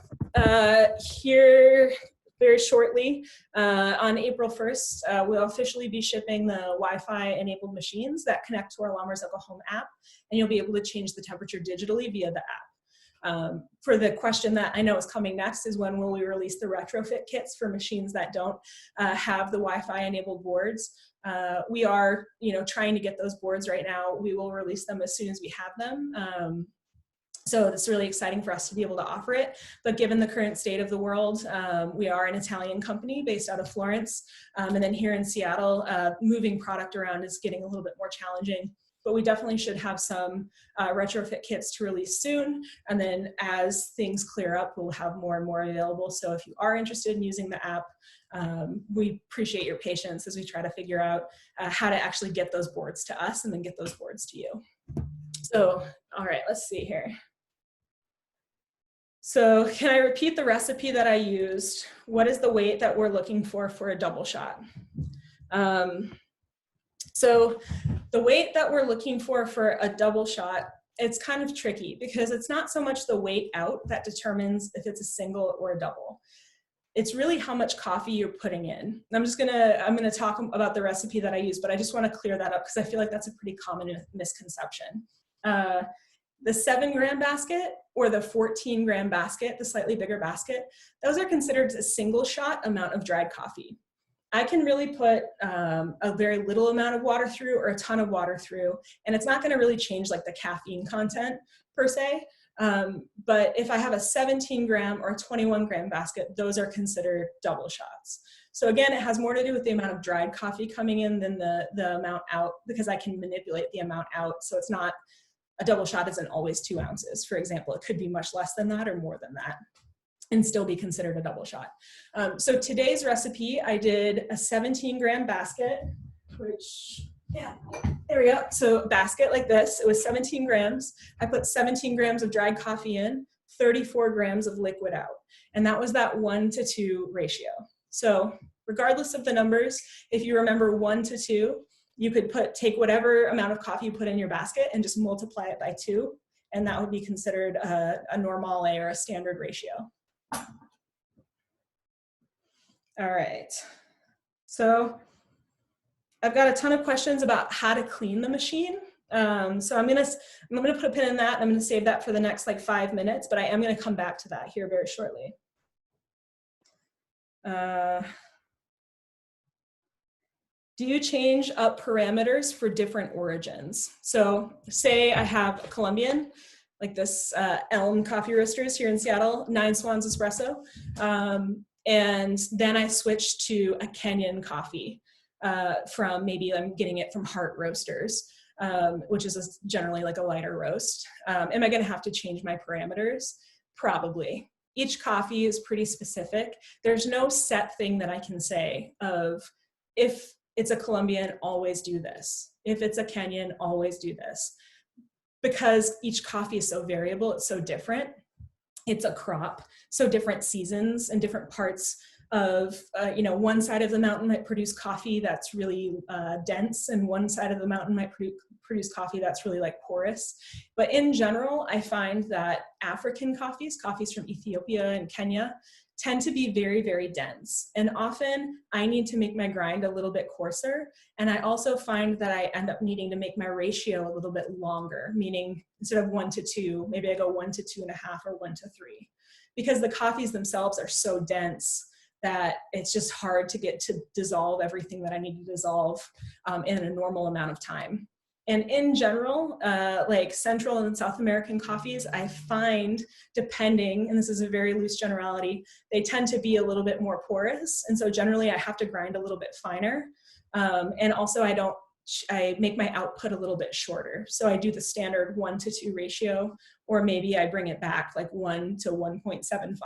here, very shortly, on April 1st, we'll officially be shipping the Wi-Fi enabled machines that connect to our La Marzocco Home app, and you'll be able to change the temperature digitally via the app. For the question that I know is coming next is when will we release the retrofit kits for machines that don't have the Wi-Fi enabled boards. We are, trying to get those boards right now. We will release them as soon as we have them. So it's really exciting for us to be able to offer it. But given the current state of the world, we are an Italian company based out of Florence. And then here in Seattle, moving product around is getting a little bit more challenging. But we definitely should have some retrofit kits to release soon. And then as things clear up, we'll have more and more available. So if you are interested in using the app, we appreciate your patience as we try to figure out how to actually get those boards to us and then get those boards to you. So, all right, let's see here. So can I repeat the recipe that I used? What is the weight that we're looking for a double shot? So the weight that we're looking for a double shot, it's kind of tricky because it's not so much the weight out that determines if it's a single or a double. It's really how much coffee you're putting in. I'm gonna talk about the recipe that I use, but I just want to clear that up because I feel like that's a pretty common misconception. The 7-gram basket or the 14-gram basket, the slightly bigger basket, those are considered a single shot amount of dried coffee. I can really put a very little amount of water through or a ton of water through, and it's not going to really change like the caffeine content per se. But if I have a 17-gram or a 21-gram basket, those are considered double shots. So again, it has more to do with the amount of dried coffee coming in than the amount out, because I can manipulate the amount out. So it's not, a double shot isn't always 2 ounces. For example, it could be much less than that or more than that and still be considered a double shot. So today's recipe, I did a 17-gram basket, which, yeah, there we go. So basket like this, it was 17 grams. I put 17 grams of dried coffee in, 34 grams of liquid out. And that was that 1-to-2 ratio. So regardless of the numbers, if you remember 1-to-2, you could take whatever amount of coffee you put in your basket and just multiply it by 2. And that would be considered a normale or a standard ratio. All right. So I've got a ton of questions about how to clean the machine. So I'm gonna put a pin in that. I'm gonna save that for the next like 5 minutes, but I am gonna come back to that here very shortly. Do you change up parameters for different origins? So say I have a Colombian, like this Elm Coffee Roasters here in Seattle, 9 Swans Espresso. And then I switch to a Kenyan coffee from, maybe I'm getting it from Heart Roasters, which is generally like a lighter roast. Am I gonna have to change my parameters? Probably. Each coffee is pretty specific. There's no set thing that I can say of, if it's a Colombian, always do this. If it's a Kenyan, always do this. Because each coffee is so variable, it's so different. It's a crop, so different seasons and different parts of, one side of the mountain might produce coffee that's really dense, and one side of the mountain might produce coffee that's really like porous. But in general, I find that African coffees from Ethiopia and Kenya, tend to be very, very dense. And often I need to make my grind a little bit coarser. And I also find that I end up needing to make my ratio a little bit longer, meaning instead of 1 to 2, maybe I go 1 to 2.5 or 1 to 3, because the coffees themselves are so dense that it's just hard to get to dissolve everything that I need to dissolve in a normal amount of time. And in general, like Central and South American coffees, I find, depending, and this is a very loose generality, they tend to be a little bit more porous. And so generally I have to grind a little bit finer. And also I make my output a little bit shorter. So I do the standard 1 to 2 ratio, or maybe I bring it back like 1 to 1.75,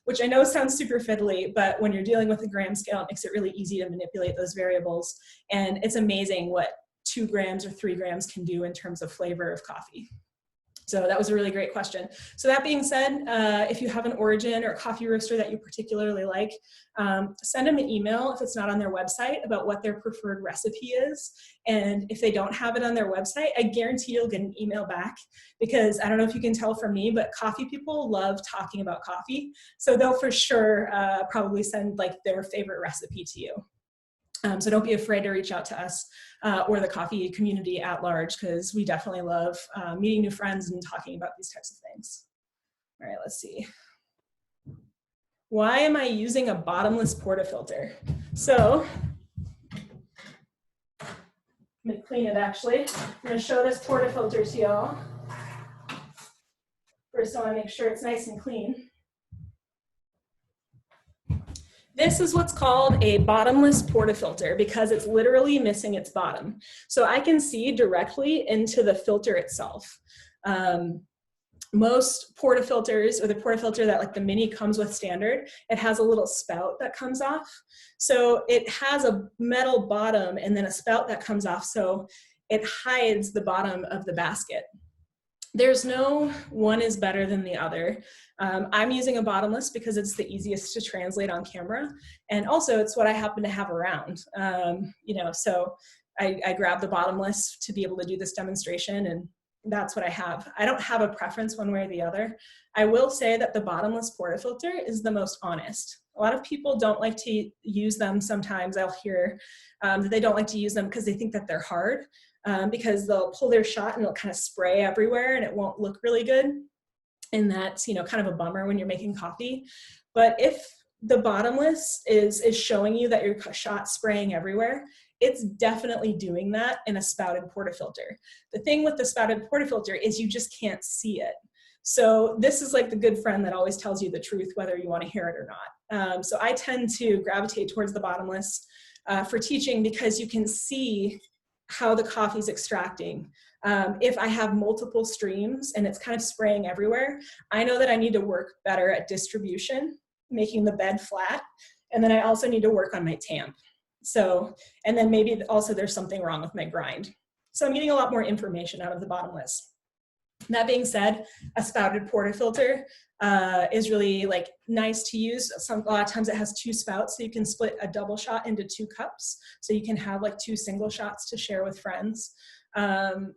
which I know sounds super fiddly, but when you're dealing with a gram scale, it makes it really easy to manipulate those variables. And it's amazing what 2 grams or 3 grams can do in terms of flavor of coffee. So that was a really great question. So that being said, if you have an origin or a coffee roaster that you particularly like, send them an email if it's not on their website about what their preferred recipe is. And if they don't have it on their website, I guarantee you'll get an email back, because I don't know if you can tell from me, but coffee people love talking about coffee. So they'll for sure probably send like their favorite recipe to you. So don't be afraid to reach out to us or the coffee community at large, because we definitely love meeting new friends and talking about these types of things. All right, let's see. Why am I using a bottomless portafilter? So I'm gonna clean it actually. I'm gonna show this portafilter to y'all. First, I wanna make sure it's nice and clean. This is what's called a bottomless portafilter because it's literally missing its bottom. So I can see directly into the filter itself. Most portafilters, or the portafilter that like the Mini comes with standard, it has a little spout that comes off. So it has a metal bottom and then a spout that comes off, so it hides the bottom of the basket. There's no one is better than the other. I'm using a bottomless because it's the easiest to translate on camera. And also it's what I happen to have around. So I grabbed the bottomless to be able to do this demonstration, and that's what I have. I don't have a preference one way or the other. I will say that the bottomless portafilter is the most honest. A lot of people don't like to use them. Sometimes I'll hear that they don't like to use them because they think that they're hard. Because they'll pull their shot and it'll kind of spray everywhere and it won't look really good. And that's, kind of a bummer when you're making coffee. But if the bottomless is showing you that your shot's spraying everywhere, it's definitely doing that in a spouted portafilter. The thing with the spouted portafilter is you just can't see it. So this is like the good friend that always tells you the truth, whether you want to hear it or not. So I tend to gravitate towards the bottomless for teaching, because you can see how the coffee's extracting. If I have multiple streams and it's kind of spraying everywhere, I know that I need to work better at distribution, making the bed flat, and then I also need to work on my tamp. So, and then maybe also there's something wrong with my grind. So I'm getting a lot more information out of the bottomless. That being said, a spouted portafilter is really like nice to use. A lot of times it has 2 spouts, so you can split a double shot into 2 cups. So you can have like 2 single shots to share with friends,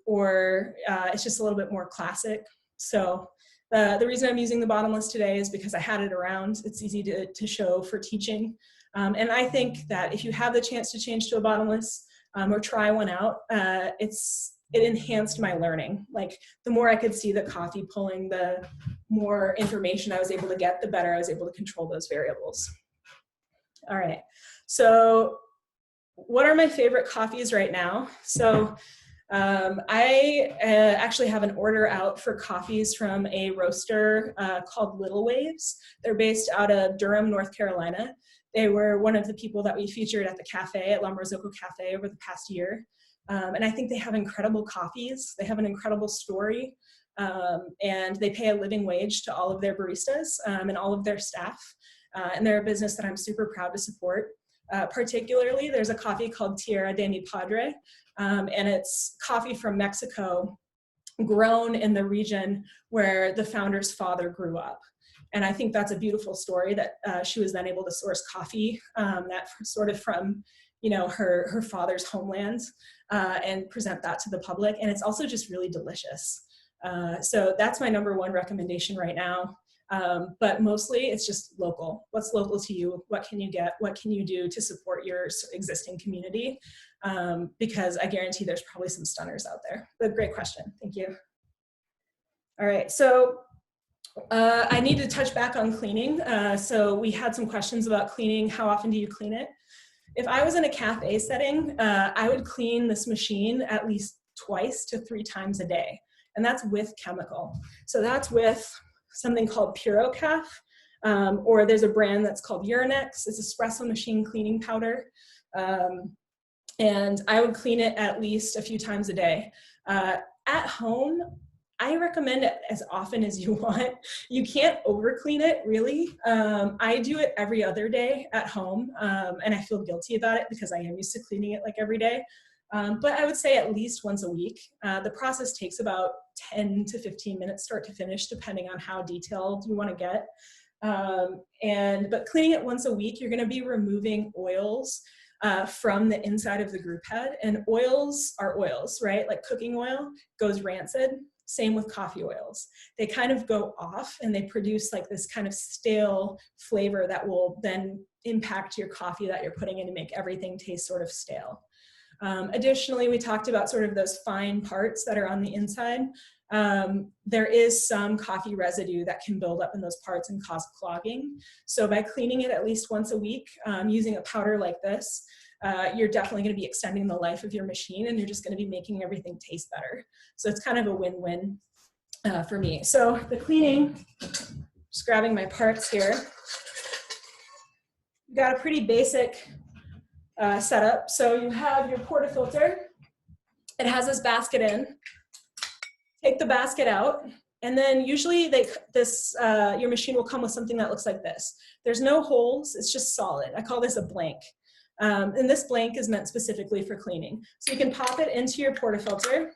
or it's just a little bit more classic. So the reason I'm using the bottomless today is because I had it around. It's easy to show for teaching. And I think that if you have the chance to change to a bottomless or try one out, it enhanced my learning. Like the more I could see the coffee pulling, the more information I was able to get, the better I was able to control those variables. All right, so what are my favorite coffees right now? So I actually have an order out for coffees from a roaster called Little Waves. They're based out of Durham, North Carolina. They were one of the people that we featured at the cafe, at La Marzocco Cafe, over the past year. And I think they have incredible coffees. They have an incredible story, and they pay a living wage to all of their baristas and all of their staff. And they're a business that I'm super proud to support. Particularly, there's a coffee called Tierra de mi Padre, and it's coffee from Mexico grown in the region where the founder's father grew up. And I think that's a beautiful story that she was then able to source coffee that sort of from her father's homeland and present that to the public. And it's also just really delicious. So that's my #1 recommendation right now. But mostly it's just local. What's local to you? What can you get? What can you do to support your existing community? Because I guarantee there's probably some stunners out there. But great question. Thank you. All right, so I need to touch back on cleaning. So we had some questions about cleaning. How often do you clean it? If I was in a cafe setting, I would clean this machine at least 2 to 3 times a day. And that's with chemical. So that's with something called PuroCaf, or there's a brand that's called Urinex. It's espresso machine cleaning powder. And I would clean it at least a few times a day. At home, I recommend it as often as you want. You can't over clean it, really. I do it every other day at home, and I feel guilty about it because I am used to cleaning it like every day. But I would say at least once a week. The process takes about 10 to 15 minutes start to finish, depending on how detailed you want to get. But cleaning it once a week, you're going to be removing oils from the inside of the group head. And oils are oils, right? Like cooking oil goes rancid. Same with coffee oils. They kind of go off and they produce like this kind of stale flavor that will then impact your coffee that you're putting in and make everything taste sort of stale. Additionally, we talked about sort of those fine parts that are on the inside. There is some coffee residue that can build up in those parts and cause clogging. So by cleaning it at least once a week, using a powder like this, you're definitely going to be extending the life of your machine, and you're just going to be making everything taste better. So it's kind of a win-win for me. So the cleaning, just grabbing my parts here. We've got a pretty basic setup. So you have your portafilter. It has this basket in. Take the basket out, and then usually your machine will come with something that looks like this. There's no holes, it's just solid. I call this a blank. And this blank is meant specifically for cleaning. So you can pop it into your portafilter.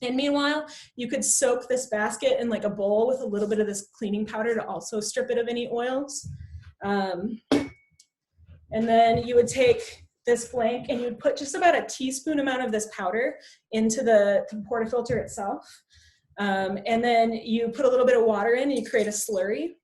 And meanwhile, you could soak this basket in like a bowl with a little bit of this cleaning powder to also strip it of any oils. And then you would take this blank and you would put just about a teaspoon amount of this powder into the portafilter itself. And then you put a little bit of water in and you create a slurry.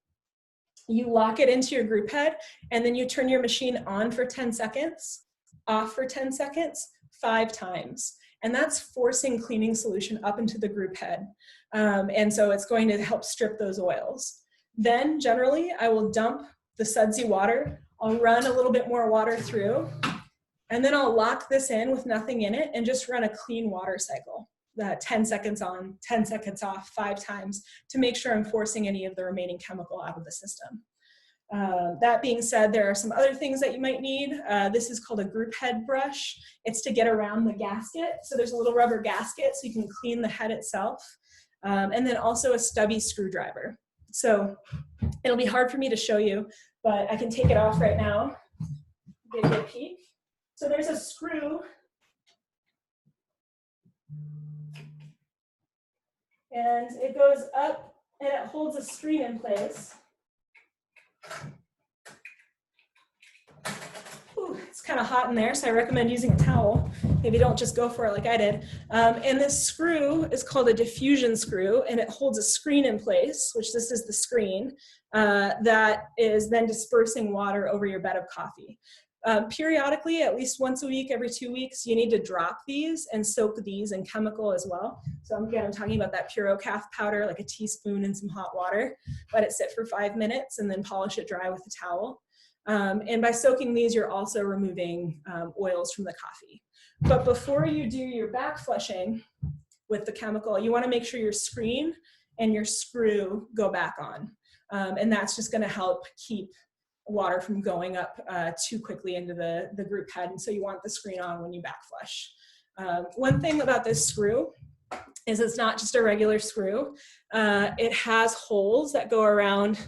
You lock it into your group head, and then you turn your machine on for 10 seconds, off for 10 seconds, 5 times. And that's forcing cleaning solution up into the group head. And so it's going to help strip those oils. Then generally I will dump the sudsy water. I'll run a little bit more water through, and then I'll lock this in with nothing in it and just run a clean water cycle. 10 seconds on, 10 seconds off, 5 times to make sure I'm forcing any of the remaining chemical out of the system. That being said, there are some other things that you might need. This is called a group head brush. It's to get around the gasket. So there's a little rubber gasket so you can clean the head itself. And then also a stubby screwdriver. So it'll be hard for me to show you, but I can take it off right now. Get a good peek. So there's a screw. And it goes up and it holds a screen in place. Ooh, it's kind of hot in there, so I recommend using a towel. Maybe don't just go for it like I did. And this screw is called a diffusion screw, and it holds a screen in place, which this is the screen, that is then dispersing water over your bed of coffee. Periodically, at least once a week, every 2 weeks, you need to drop these and soak these in chemical as well. So again, I'm talking about that PuroCaf powder, like a teaspoon in some hot water. Let it sit for 5 minutes and then polish it dry with a towel. And by soaking these, you're also removing oils from the coffee. But before you do your back flushing with the chemical, you want to make sure your screen and your screw go back on. And that's just going to help keep water from going up too quickly into the group head, and so you want the screen on when you back flush. One thing about this screw is it's not just a regular screw. It has holes that go around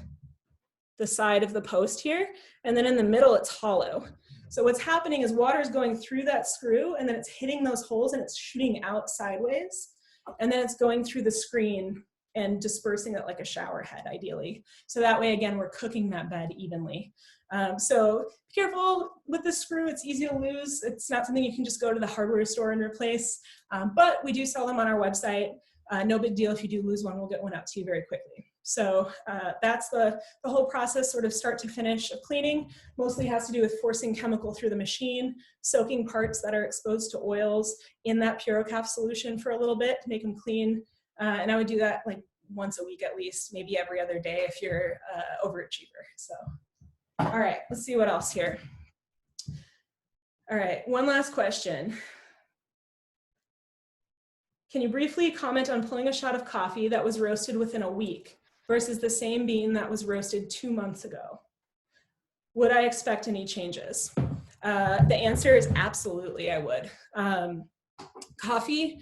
the side of the post here, and then in the middle it's hollow. So what's happening is water is going through that screw, and then it's hitting those holes and it's shooting out sideways, and then it's going through the screen and dispersing it like a shower head, ideally. So that way, again, we're cooking that bed evenly. So be careful with the screw. It's easy to lose. It's not something you can just go to the hardware store and replace, but we do sell them on our website. No big deal if you do lose one. We'll get one out to you very quickly. So that's the whole process, sort of start to finish of cleaning. Mostly has to do with forcing chemical through the machine, soaking parts that are exposed to oils in that PuroCalf solution for a little bit to make them clean. And I would do that like once a week at least, maybe every other day if you're overachiever. So, all right, let's see what else here. All right, one last question. Can you briefly comment on pulling a shot of coffee that was roasted within a week versus the same bean that was roasted 2 months ago? Would I expect any changes? The answer is absolutely, I would. Coffee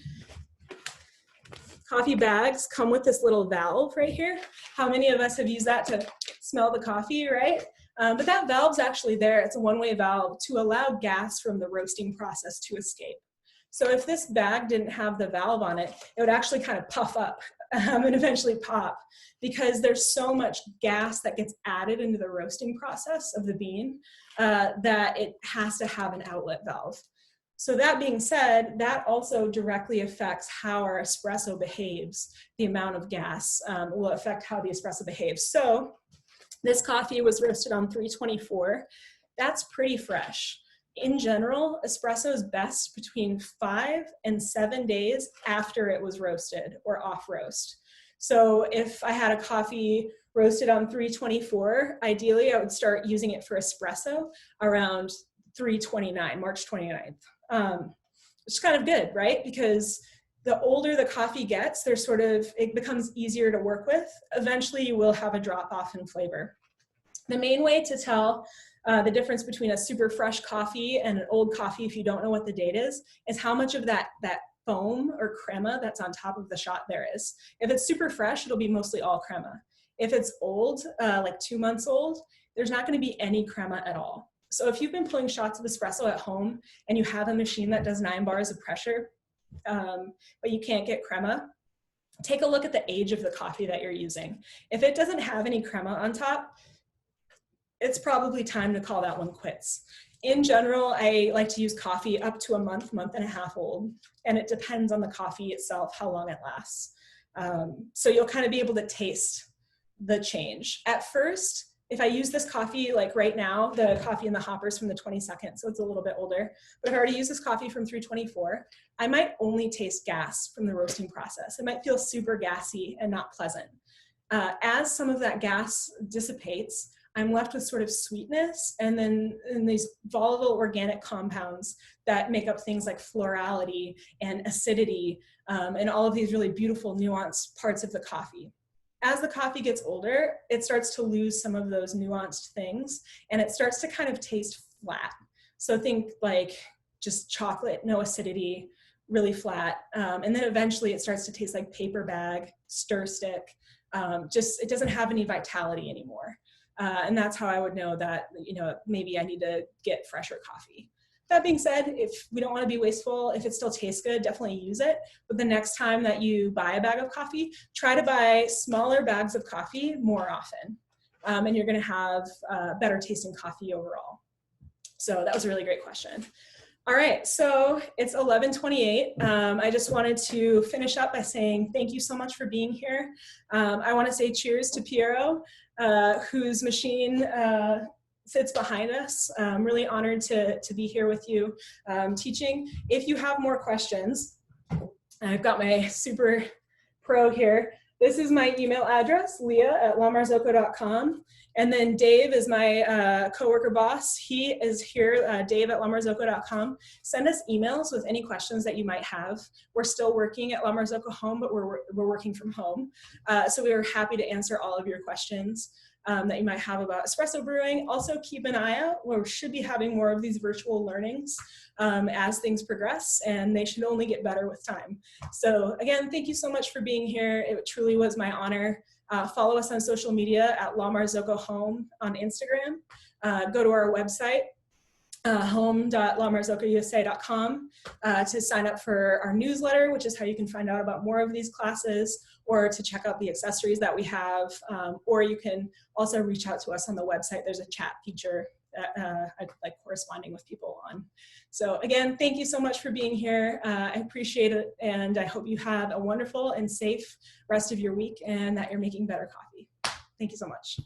bags come with this little valve right here. How many of us have used that to smell the coffee, right? But that valve's actually there. It's a one-way valve to allow gas from the roasting process to escape. So if this bag didn't have the valve on it, it would actually kind of puff up and eventually pop, because there's so much gas that gets added into the roasting process of the bean that it has to have an outlet valve. So that being said, that also directly affects how our espresso behaves. The amount of gas will affect how the espresso behaves. So this coffee was roasted on 324. That's pretty fresh. In general, espresso is best between 5 and 7 days after it was roasted or off roast. So if I had a coffee roasted on 324, ideally I would start using it for espresso around 329, March 29th. It's kind of good, right? Because the older the coffee gets, it becomes easier to work with. Eventually you will have a drop off in flavor. The main way to tell the difference between a super fresh coffee and an old coffee, if you don't know what the date is how much of that foam or crema that's on top of the shot there is. If it's super fresh, it'll be mostly all crema. If it's old, like 2 months old, there's not going to be any crema at all. So if you've been pulling shots of espresso at home and you have a machine that does 9 bars of pressure, but you can't get crema, take a look at the age of the coffee that you're using. If it doesn't have any crema on top, it's probably time to call that one quits. In general, I like to use coffee up to a month and a half old, and it depends on the coffee itself, how long it lasts. So you'll kind of be able to taste the change. At first, if I use this coffee, like right now, the coffee in the hopper's from the 22nd, so it's a little bit older, but if I already use this coffee from 324, I might only taste gas from the roasting process. It might feel super gassy and not pleasant. As some of that gas dissipates, I'm left with sort of sweetness and then these volatile organic compounds that make up things like florality and acidity and all of these really beautiful nuanced parts of the coffee. As the coffee gets older, it starts to lose some of those nuanced things and it starts to kind of taste flat. So think like just chocolate, no acidity, really flat. And then eventually it starts to taste like paper bag, stir stick, it doesn't have any vitality anymore. And that's how I would know that, maybe I need to get fresher coffee. That being said, if we don't want to be wasteful, if it still tastes good, definitely use it. But the next time that you buy a bag of coffee, try to buy smaller bags of coffee more often. And you're going to have better tasting coffee overall. So that was a really great question. All right, so it's 11:28. I just wanted to finish up by saying thank you so much for being here. I want to say cheers to Piero, whose machine sits behind us. I'm really honored to be here with you teaching. If you have more questions, I've got my super pro here. This is my email address, leah@lamarzocco.com. And then Dave is my coworker boss. He is here, dave@lamarzocco.com. Send us emails with any questions that you might have. We're still working at Marzocco Home, but we're working from home. So we are happy to answer all of your questions that you might have about espresso brewing. Also keep an eye out. We should be having more of these virtual learnings as things progress, and they should only get better with time. So again, thank you so much for being here. It truly was my honor. Follow us on social media at Marzocco Home on Instagram. Go to our website, home.lamarzocco.com to sign up for our newsletter, which is how you can find out about more of these classes, or to check out the accessories that we have, or you can also reach out to us on the website. There's a chat feature that I like corresponding with people on. So again, thank you so much for being here. I appreciate it, and I hope you have a wonderful and safe rest of your week and that you're making better coffee. Thank you so much.